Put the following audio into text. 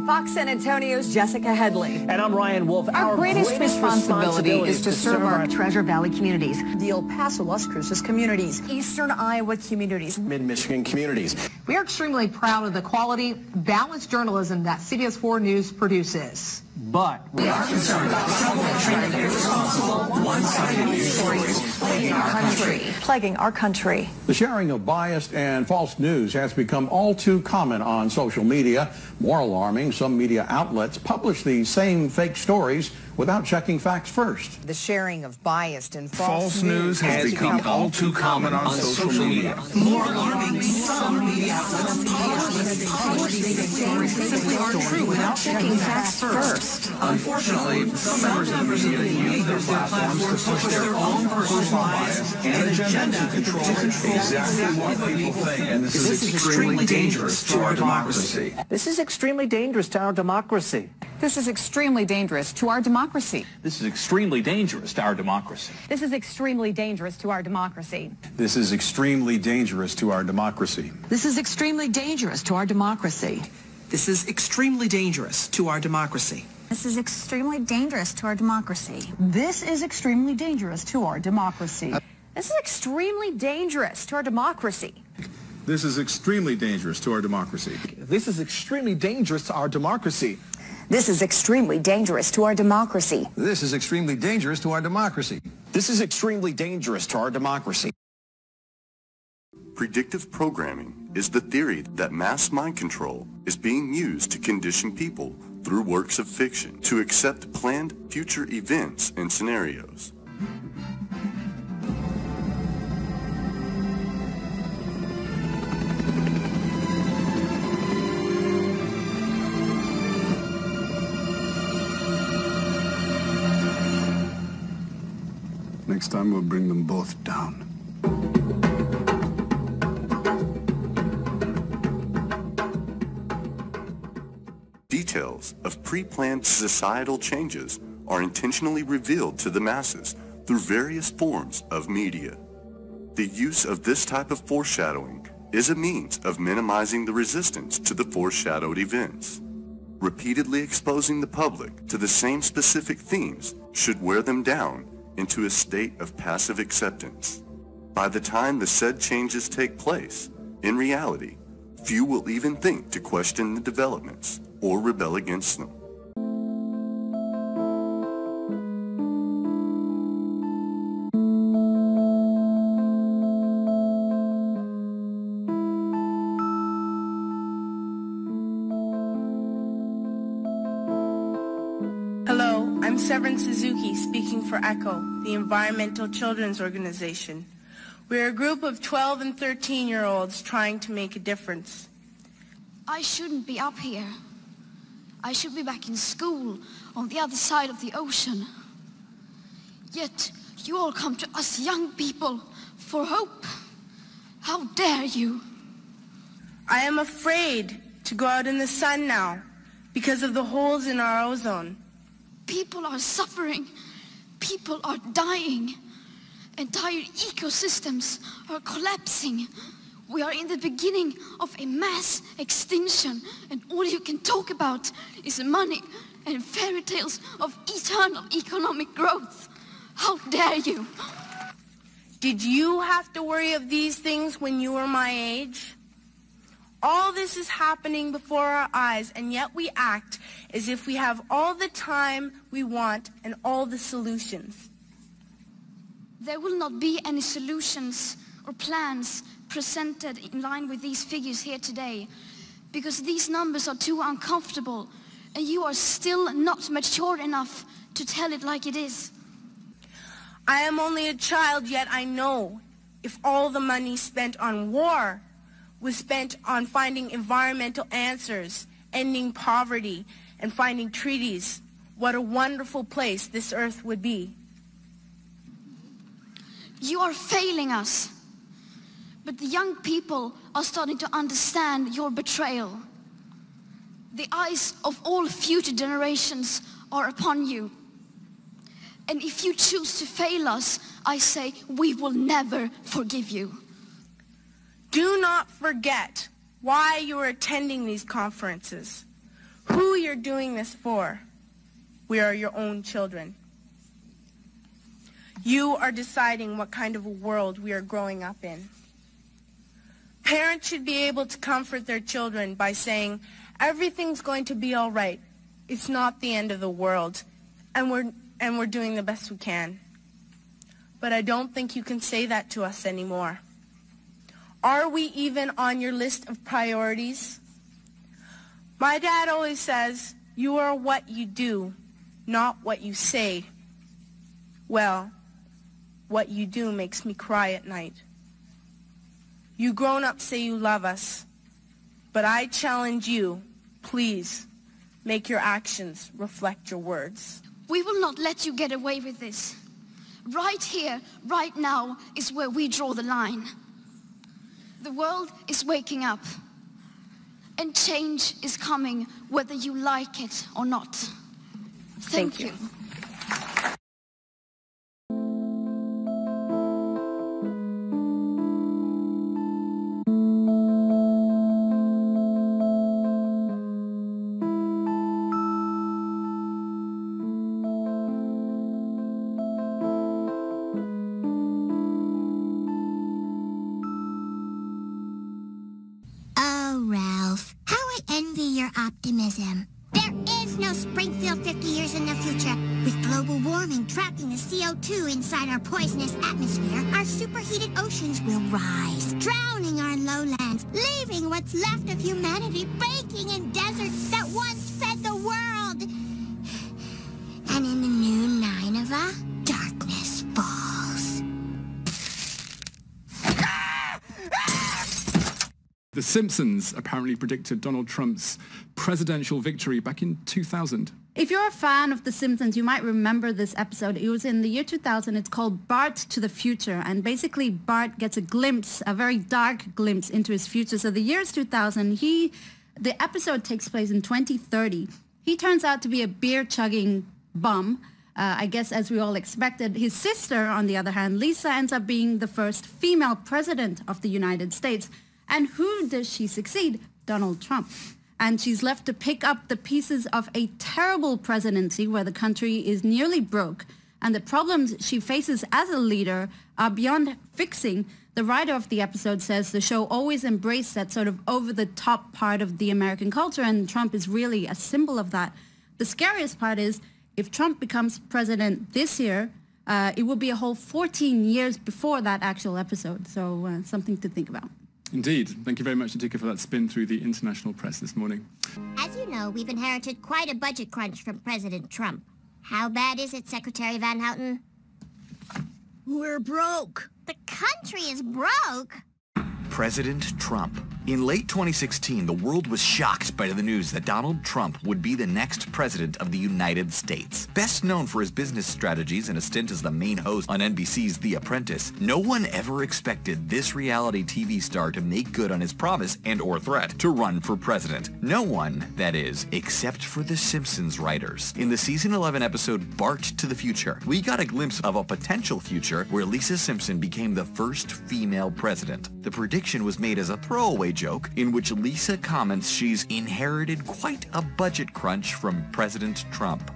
Fox San Antonio's Jessica Headley. And I'm Ryan Wolf. Our greatest responsibility is to serve our Treasure Valley communities, the El Paso, Las Cruces communities, Eastern Iowa communities, Mid-Michigan communities. We are extremely proud of the quality, balanced journalism that CBS 4 News produces. But we are concerned about troubling, irresponsible, one-sided news stories plaguing our country. The sharing of biased and false news has become all too common on social media. More alarming, some media outlets publish these same fake stories without checking facts first. the sharing of biased and False news has become all too common on social media. More alarming, some media outlets publish these stories simply aren't true without checking facts first. Unfortunately, some members of the media use their platforms to push their own personal bias and agenda to control exactly what people think. And this is extremely dangerous to our democracy. this is extremely dangerous to our democracy. This is extremely dangerous to our democracy. This is extremely dangerous to our democracy. This is extremely dangerous to our democracy. This is extremely dangerous to our democracy. This is extremely dangerous to our democracy. This is extremely dangerous to our democracy. This is extremely dangerous to our democracy. This is extremely dangerous to our democracy. This is extremely dangerous to our democracy. This is extremely dangerous to our democracy. This is extremely dangerous to our democracy. This is extremely dangerous to our democracy. This is extremely dangerous to our democracy. This is extremely dangerous to our democracy. Predictive programming is the theory that mass mind control is being used to condition people through works of fiction to accept planned future events and scenarios. Next time we'll bring them both down. Details of pre-planned societal changes are intentionally revealed to the masses through various forms of media. The use of this type of foreshadowing is a means of minimizing the resistance to the foreshadowed events. Repeatedly exposing the public to the same specific themes should wear them down into a state of passive acceptance. By the time the said changes take place, in reality, few will even think to question the developments or rebel against them. Hello, I'm Severin Suzuki speaking for ECHO, the Environmental Children's Organization. We're a group of 12 and 13-year-olds trying to make a difference. I shouldn't be up here. I should be back in school on the other side of the ocean. Yet you all come to us young people for hope. How dare you? I am afraid to go out in the sun now because of the holes in our ozone. People are suffering. People are dying. Entire ecosystems are collapsing. We are in the beginning of a mass extinction, and all you can talk about is money and fairy tales of eternal economic growth. How dare you? Did you have to worry of these things when you were my age? All this is happening before our eyes, and yet we act as if we have all the time we want and all the solutions. There will not be any solutions or plans presented in line with these figures here today, because these numbers are too uncomfortable, and you are still not mature enough to tell it like it is. I am only a child, yet I know if all the money spent on war was spent on finding environmental answers, ending poverty, and finding treaties, what a wonderful place this earth would be. You are failing us. But the young people are starting to understand your betrayal. The eyes of all future generations are upon you. And if you choose to fail us, I say we will never forgive you. Do not forget why you are attending these conferences. who you're doing this for. We are your own children. You are deciding what kind of a world we are growing up in. Parents should be able to comfort their children by saying, everything's going to be all right. It's not the end of the world, and we're doing the best we can. But I don't think you can say that to us anymore. Are we even on your list of priorities? My dad always says, you are what you do, not what you say. Well, what you do makes me cry at night. You grown-ups say you love us, but I challenge you, please, make your actions reflect your words. We will not let you get away with this. Right here, right now, is where we draw the line. The world is waking up, and change is coming whether you like it or not. Thank you. Optimism. There is no Springfield 50 years in the future. With global warming trapping the CO2 inside our poisonous atmosphere, our superheated oceans will rise, drowning our lowlands, leaving what's left of humanity baking in deserts that once fed the world. And in the new Nineveh, darkness falls. The Simpsons apparently predicted Donald Trump's presidential victory back in 2000. If you're a fan of The Simpsons, you might remember this episode. It was in the year 2000. It's called Bart to the Future. And basically, Bart gets a glimpse, a very dark glimpse into his future. So the year is 2000. The episode takes place in 2030. He turns out to be a beer-chugging bum. I guess as we all expected. His sister, on the other hand, Lisa, ends up being the first female president of the United States. And who does she succeed? Donald Trump. And she's left to pick up the pieces of a terrible presidency where the country is nearly broke. And the problems she faces as a leader are beyond fixing. The writer of the episode says the show always embraced that sort of over-the-top part of the American culture, and Trump is really a symbol of that. The scariest part is if Trump becomes president this year, it will be a whole 14 years before that actual episode. So something to think about. Indeed. Thank you very much, Natika, for that spin through the international press this morning. As you know, we've inherited quite a budget crunch from President Trump. How bad is it, Secretary Van Houten? We're broke. The country is broke? President Trump. In late 2016, the world was shocked by the news that Donald Trump would be the next president of the United States. Best known for his business strategies and a stint as the main host on NBC's The Apprentice, no one ever expected this reality TV star to make good on his promise and/or threat to run for president. No one, that is, except for The Simpsons writers. In the season 11 episode Bart to the Future, we got a glimpse of a potential future where Lisa Simpson became the first female president. The prediction was made as a throwaway joke in which Lisa comments she's inherited quite a budget crunch from President Trump.